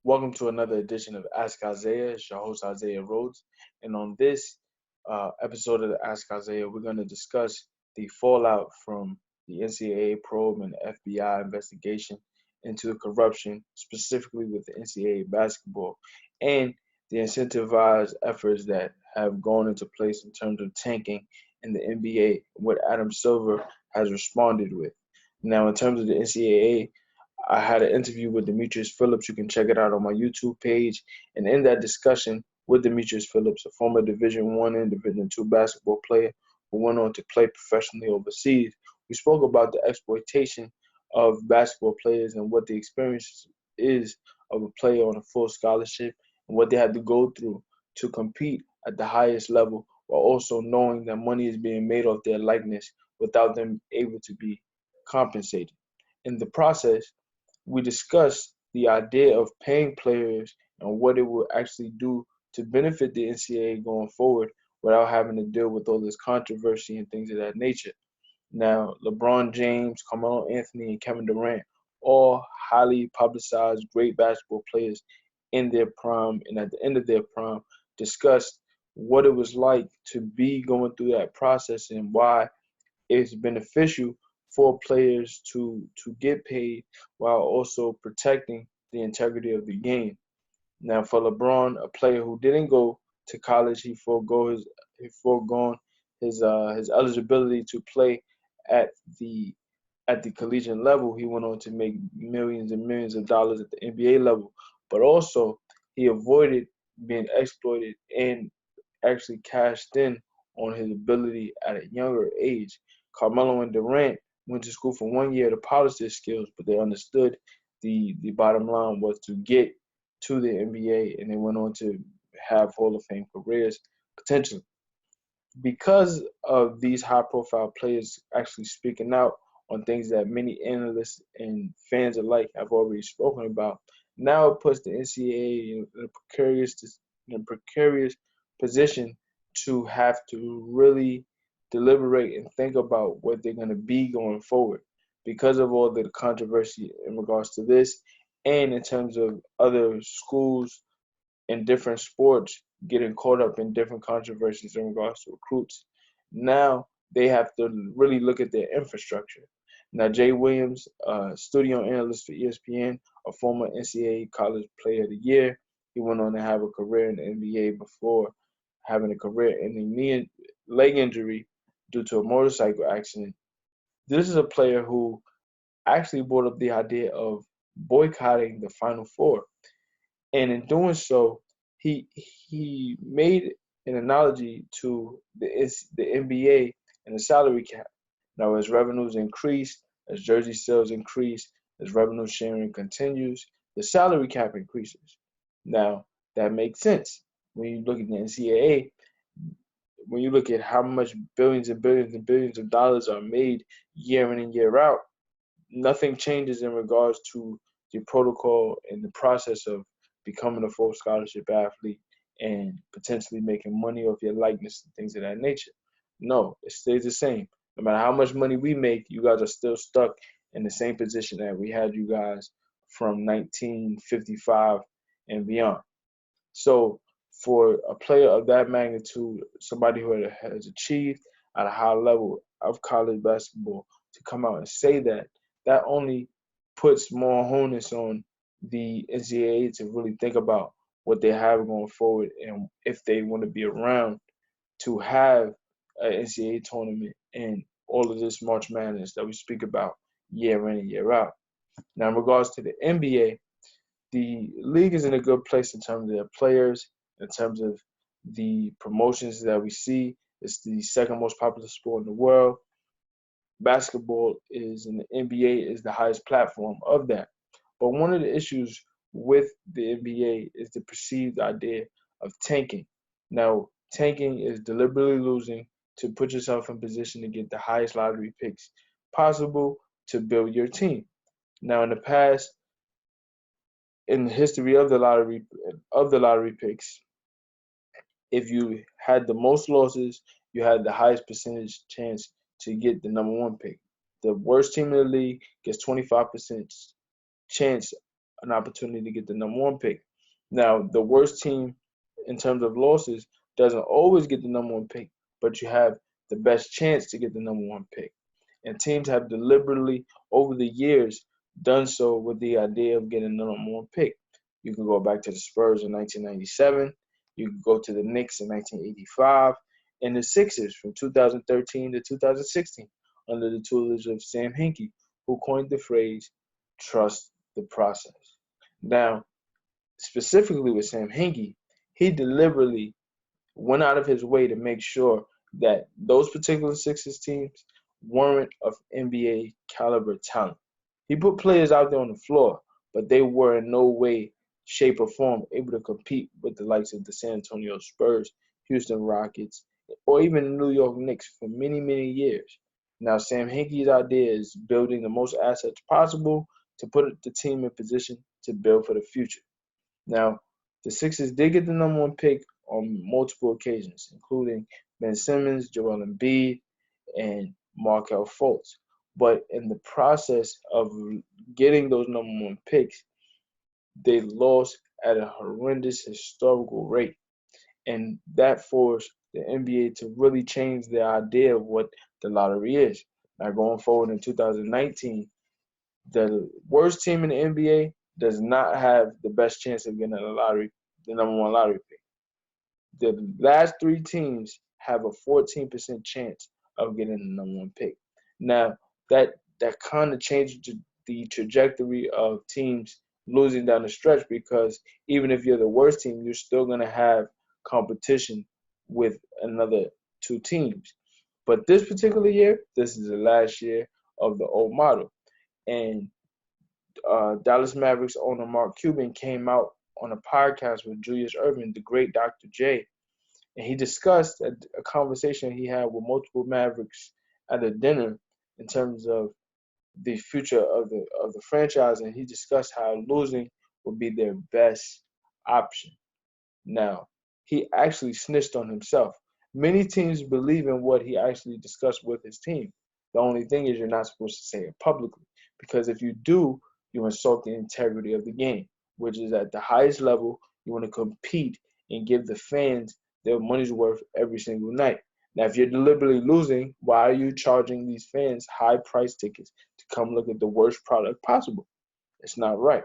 Welcome to another edition of Ask Isaiah. It's your host Isaiah Rhodes, and on this episode of the Ask Isaiah, we're going to discuss the fallout from the NCAA probe and the FBI investigation into the corruption, specifically with the NCAA basketball, and the incentivized efforts that have gone into place in terms of tanking in the NBA, what Adam Silver has responded with. Now, in terms of the NCAA, I had an interview with Demetrius Phillips. You can check it out on my YouTube page. And in that discussion with Demetrius Phillips, a former Division One and Division Two basketball player who went on to play professionally overseas, we spoke about the exploitation of basketball players and what the experience is of a player on a full scholarship and what they had to go through to compete at the highest level while also knowing that money is being made off their likeness without them able to be compensated. In the process, we discussed the idea of paying players and what it will actually do to benefit the NCAA going forward without having to deal with all this controversy and things of that nature. Now, LeBron James, Carmelo Anthony, and Kevin Durant, all highly publicized great basketball players in their prime and at the end of their prime, discussed what it was like to be going through that process and why it's beneficial for players to get paid while also protecting the integrity of the game. Now, for LeBron, a player who didn't go to college, he foregone his eligibility to play at the at the collegiate level. He went on to make millions and millions of dollars at the NBA level, but also he avoided being exploited and actually cashed in on his ability at a younger age. Carmelo and Durant went to school for 1 year to polish their skills, but they understood the bottom line was to get to the NBA, and they went on to have Hall of Fame careers potentially. Because of these high profile players actually speaking out on things that many analysts and fans alike have already spoken about, now it puts the NCAA in a precarious position to have to really deliberate and think about what they're going to be going forward because of all the controversy in regards to this and in terms of other schools in different sports getting caught up in different controversies in regards to recruits. Now they have to really look at their infrastructure. Now, Jay Williams, studio analyst for ESPN, a former NCAA College Player of the Year, he went on to have a career in the NBA before having a career-ending leg injury due to a motorcycle accident. This is a player who actually brought up the idea of boycotting the Final Four. And in doing so, he made an analogy to the NBA and the salary cap. Now, as revenues increase, as jersey sales increase, as revenue sharing continues, the salary cap increases. Now, that makes sense when you look at the NCAA. When you look at how much billions and billions and billions of dollars are made year in and year out, nothing changes in regards to the protocol and the process of becoming a full scholarship athlete and potentially making money off your likeness and things of that nature. No, it stays the same. No matter how much money we make, you guys are still stuck in the same position that we had you guys from 1955 and beyond. So for a player of that magnitude, somebody who has achieved at a high level of college basketball, to come out and say that, that only puts more onus on the NCAA to really think about what they have going forward and if they want to be around to have an NCAA tournament and all of this March Madness that we speak about year in and year out. Now, in regards to the NBA, the league is in a good place in terms of their players, in terms of the promotions that we see. It's the second most popular sport in the world. Basketball is, and the NBA is the highest platform of that. But one of the issues with the NBA is the perceived idea of tanking. Now, tanking is deliberately losing to put yourself in position to get the highest lottery picks possible to build your team. Now, in the past, in the history of the lottery picks, if you had the most losses, you had the highest percentage chance to get the number one pick. The worst team in the league gets 25% chance an opportunity to get the number one pick. Now, the worst team in terms of losses doesn't always get the number one pick, but you have the best chance to get the number one pick. And teams have deliberately, over the years, done so with the idea of getting the number one pick. You can go back to the Spurs in 1997. You can go to the Knicks in 1985, and the Sixers from 2013 to 2016 under the tutelage of Sam Hinkie, who coined the phrase "trust the process." Now, specifically with Sam Hinkie, he deliberately went out of his way to make sure that those particular Sixers teams weren't of NBA caliber talent. He put players out there on the floor, but they were in no way, shape, or form able to compete with the likes of the San Antonio Spurs, Houston Rockets, or even the New York Knicks for many, many years. Now, Sam Hinkie's idea is building the most assets possible to put the team in position to build for the future. Now, the Sixers did get the number one pick on multiple occasions, including Ben Simmons, Joel Embiid, and Markelle Fultz. But in the process of getting those number one picks, they lost at a horrendous historical rate. And that forced the NBA to really change their idea of what the lottery is. Now, going forward in 2019, the worst team in the NBA does not have the best chance of getting the number one lottery pick. The last three teams have a 14% chance of getting the number one pick. Now, that kind of changed the trajectory of teams losing down the stretch, because even if you're the worst team, you're still going to have competition with another two teams. But this particular year, this is the last year of the old model. And Dallas Mavericks owner Mark Cuban came out on a podcast with Julius Erving, the great Dr. J, and he discussed a conversation he had with multiple Mavericks at a dinner in terms of the future of the franchise, and he discussed how losing would be their best option. Now, he actually snitched on himself. Many teams believe in what he actually discussed with his team. The only thing is you're not supposed to say it publicly, because if you do, you insult the integrity of the game, which is at the highest level. You want to compete and give the fans their money's worth every single night. Now, if you're deliberately losing, why are you charging these fans high price tickets to come look at the worst product possible? It's not right.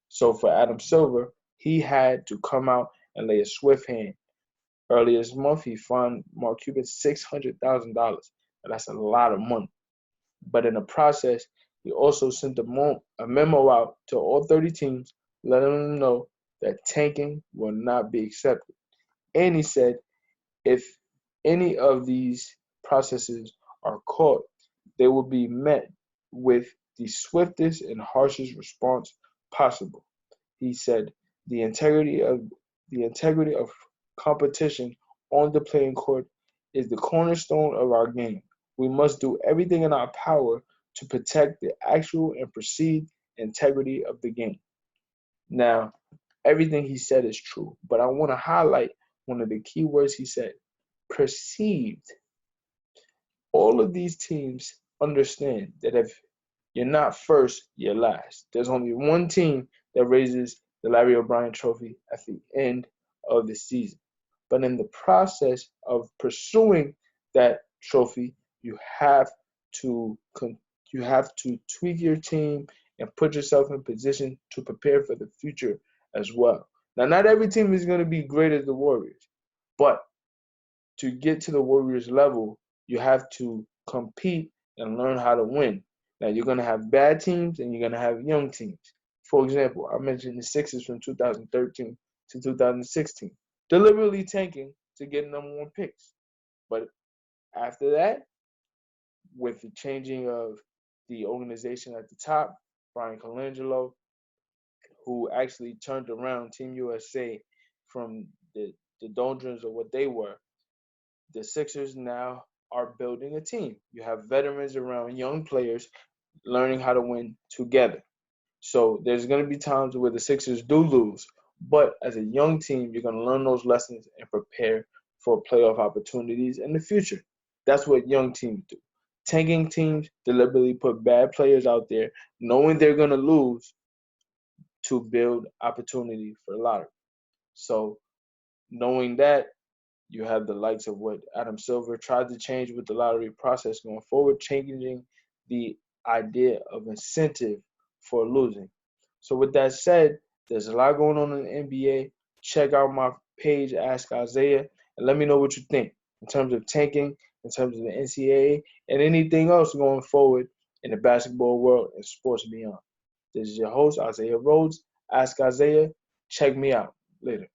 So for Adam Silver, he had to come out and lay a swift hand. Earlier this month, he fined Mark Cuban $600,000. That's a lot of money. But in the process, he also sent a memo out to all 30 teams, letting them know that tanking will not be accepted. And he said if any of these processes are caught, they will be met with the swiftest and harshest response possible. He said the integrity of competition on the playing court is the cornerstone of our game. We must do everything in our power to protect the actual and perceived integrity of the game. Now, everything he said is true, but I want to highlight one of the key words he said: perceived. All of these teams understand that if you're not first, you're last. There's only one team that raises the Larry O'Brien trophy at the end of the season. But in the process of pursuing that trophy, you have to tweak your team and put yourself in position to prepare for the future as well. Now, not every team is going to be great as the Warriors, but to get to the Warriors level, you have to compete and learn how to win. Now, you're going to have bad teams and you're going to have young teams. For example, I mentioned the Sixers from 2013 to 2016, deliberately tanking to get number one picks. But after that, with the changing of the organization at the top, Brian Colangelo, who actually turned around Team USA from the doldrums of what they were, the Sixers now are building a team. You have veterans around young players learning how to win together. So there's going to be times where the Sixers do lose, but as a young team, you're going to learn those lessons and prepare for playoff opportunities in the future. That's what young teams do. Tanking teams deliberately put bad players out there, knowing they're going to lose, to build opportunity for the lottery. So knowing that, you have the likes of what Adam Silver tried to change with the lottery process going forward, changing the idea of incentive for losing. So with that said, there's a lot going on in the NBA. Check out my page, Ask Isaiah, and let me know what you think in terms of tanking, in terms of the NCAA, and anything else going forward in the basketball world and sports beyond. This is your host, Isaiah Rhodes. Ask Isaiah. Check me out. Later.